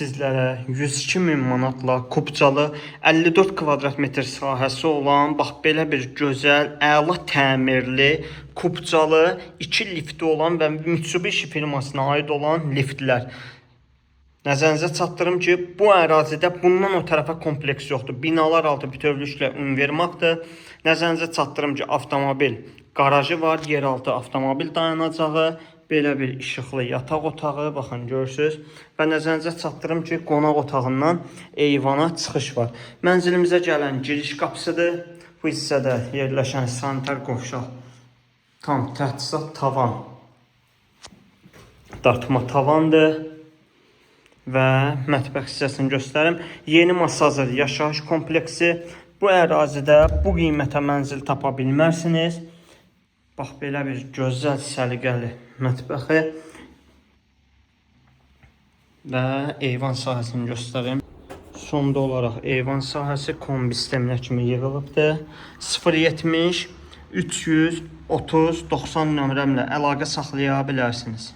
sizlərə 102.000 manatla kubcalı 54 kvadrat metr sahəsi olan bax belə bir gözəl, əla təmirli, kubcalı, 2 lifti olan və Mitsubishi firmasına aid olan liftlər. Nəzərinizə çatdırım ki, bu ərazidə bundan o tərəfə kompleks yoxdur. Binalar altı bütövlüklə univermaqdır. Nəzərinizə çatdırım ki, avtomobil qarajı var, yeraltı avtomobil dayanacağı, belə bir işıqlı yataq otağı, baxın görürsünüz. Və nəzərinizə çatdırım ki, qonaq otağından eyvana çıxış var. Mənzilimizə gələn giriş qapısıdır. Bu hissədə yerləşən sanitar qovşaq, tam təchizat tavan, dartma tavandır. Və mətbəx hissəsini göstərim. Yeni Masazır yaşayış kompleksi. Bu ərazidə bu qiymətə mənzil tapa bilmərsiniz. Bax belə bir gözəl səliqəli mətbəxi və eyvan sahəsini göstərim. Sonda olaraq eyvan sahəsi kombi sisteminə kimi yığılıbdır. 070 330 90 nömrəmlə əlaqə saxlaya bilərsiniz.